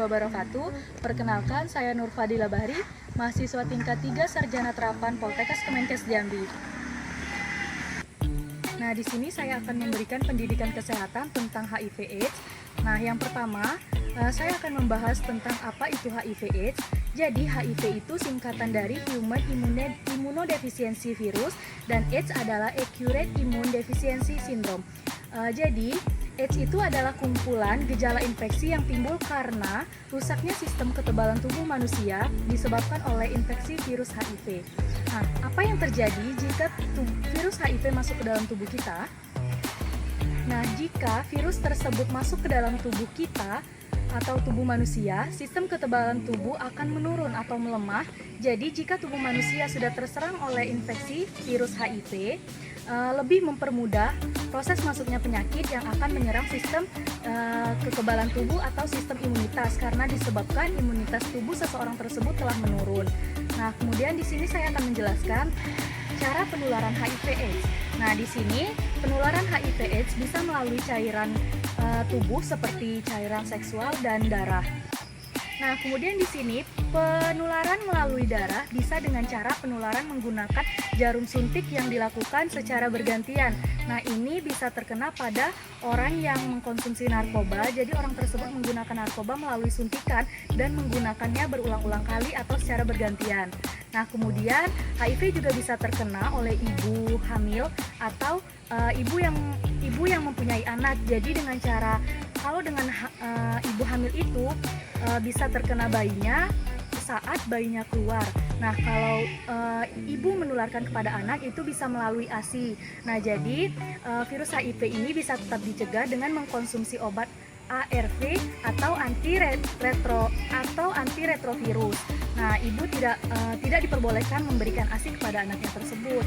wabarakatuh. Perkenalkan, saya Nur Fadila Bahri, mahasiswa tingkat 3 Sarjana Terapan Poltekkes Kemenkes Jambi. Nah, di sini saya akan memberikan pendidikan kesehatan tentang HIV/AIDS. Nah, yang pertama, saya akan membahas tentang apa itu HIV/AIDS. Jadi, HIV itu singkatan dari Human Immunodeficiency Virus dan AIDS adalah Acute Immune Deficiency Syndrome. Jadi, AIDS itu adalah kumpulan gejala infeksi yang timbul karena rusaknya sistem kekebalan tubuh manusia disebabkan oleh infeksi virus HIV. Nah, apa yang terjadi jika virus HIV masuk ke dalam tubuh kita? Nah, jika virus tersebut masuk ke dalam tubuh kita atau tubuh manusia, sistem kekebalan tubuh akan menurun atau melemah. Jadi, jika tubuh manusia sudah terserang oleh infeksi virus HIV, lebih mempermudah proses masuknya penyakit yang akan menyerang sistem kekebalan tubuh atau sistem imunitas karena disebabkan imunitas tubuh seseorang tersebut telah menurun. Nah, kemudian di sini saya akan menjelaskan cara penularan HIV/AIDS. Nah, di sini penularan HIV/AIDS bisa melalui cairan tubuh seperti cairan seksual dan darah. Nah, kemudian di sini penularan melalui darah bisa dengan cara penularan menggunakan jarum suntik yang dilakukan secara bergantian. Nah, ini bisa terkena pada orang yang mengkonsumsi narkoba. Jadi orang tersebut menggunakan narkoba melalui suntikan dan menggunakannya berulang-ulang kali atau secara bergantian. Nah, kemudian HIV juga bisa terkena oleh ibu hamil atau ibu yang mempunyai anak. Jadi dengan cara kalau dengan ibu hamil itu bisa terkena bayinya saat bayinya keluar. Nah, kalau ibu menularkan kepada anak itu bisa melalui ASI. Nah, jadi virus HIV ini bisa tetap dicegah dengan mengkonsumsi obat ARV atau antiretrovirus. Nah, ibu tidak diperbolehkan memberikan ASI kepada anaknya tersebut.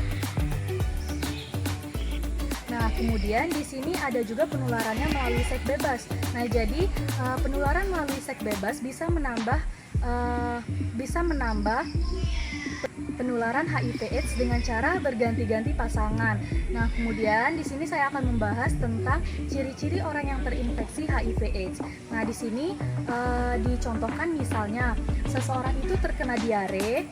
Nah, kemudian di sini ada juga penularannya melalui seks bebas. Nah, jadi penularan melalui seks bebas bisa menambah penularan HIV/AIDS dengan cara berganti-ganti pasangan. Nah, kemudian di sini saya akan membahas tentang ciri-ciri orang yang terinfeksi HIV/AIDS. Nah, di sini dicontohkan misalnya seseorang itu terkena diare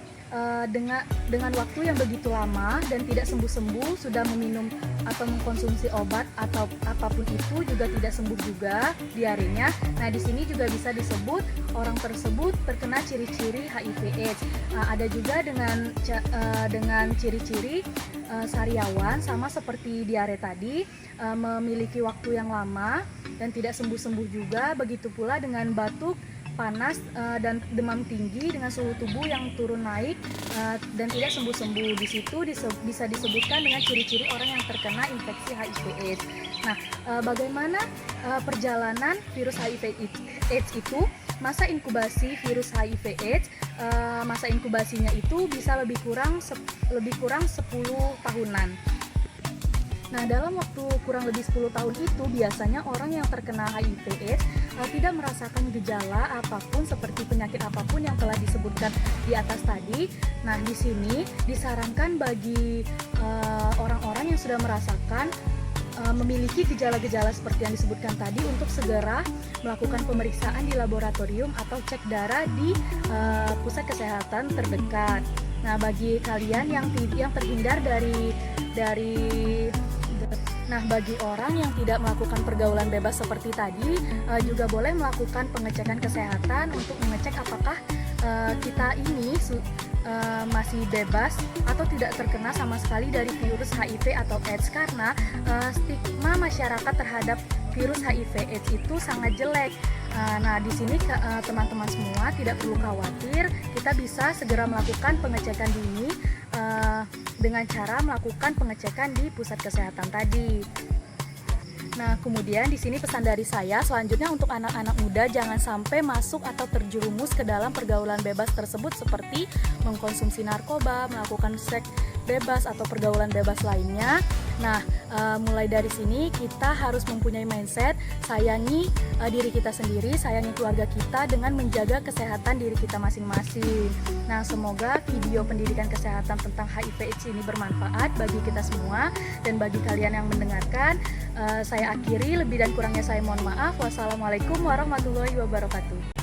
dengan waktu yang begitu lama dan tidak sembuh-sembuh, sudah meminum atau mengkonsumsi obat atau apapun itu juga tidak sembuh juga diarenya. Nah, di sini juga bisa disebut orang tersebut terkena ciri-ciri HIV/AIDS. Ada juga dengan ciri-ciri sariawan sama seperti diare tadi, memiliki waktu yang lama dan tidak sembuh-sembuh juga. Begitu pula dengan batuk, panas dan demam tinggi dengan suhu tubuh yang turun naik dan tidak sembuh-sembuh. Di situ bisa disebutkan dengan ciri-ciri orang yang terkena infeksi HIV/AIDS. Nah, bagaimana perjalanan virus HIV/AIDS itu? Masa inkubasi virus HIV/AIDS, masa inkubasinya itu bisa lebih kurang 10 tahunan. Nah, dalam waktu kurang lebih 10 tahun itu biasanya orang yang terkena HIV/AIDS tidak merasakan gejala apapun seperti penyakit apapun yang telah disebutkan di atas tadi. Nah, di sini disarankan bagi orang-orang yang sudah merasakan memiliki gejala-gejala seperti yang disebutkan tadi untuk segera melakukan pemeriksaan di laboratorium atau cek darah di pusat kesehatan terdekat. Nah, bagi kalian yang terhindar bagi orang yang tidak melakukan pergaulan bebas seperti tadi, juga boleh melakukan pengecekan kesehatan untuk mengecek apakah kita ini masih bebas atau tidak terkena sama sekali dari virus HIV atau AIDS, karena stigma masyarakat terhadap virus HIV/AIDS itu sangat jelek. Nah, di sini teman-teman semua tidak perlu khawatir, kita bisa segera melakukan pengecekan dini dengan cara melakukan pengecekan di pusat kesehatan tadi. Nah, kemudian di sini pesan dari saya selanjutnya untuk anak-anak muda jangan sampai masuk atau terjerumus ke dalam pergaulan bebas tersebut seperti mengkonsumsi narkoba, melakukan seks bebas atau pergaulan bebas lainnya. Nah, mulai dari sini kita harus mempunyai mindset sayangi diri kita sendiri, sayangi keluarga kita dengan menjaga kesehatan diri kita masing-masing. Nah, semoga video pendidikan kesehatan tentang HIV/AIDS ini bermanfaat bagi kita semua dan bagi kalian yang mendengarkan. Saya akhiri, lebih dan kurangnya saya mohon maaf. Wassalamualaikum warahmatullahi wabarakatuh.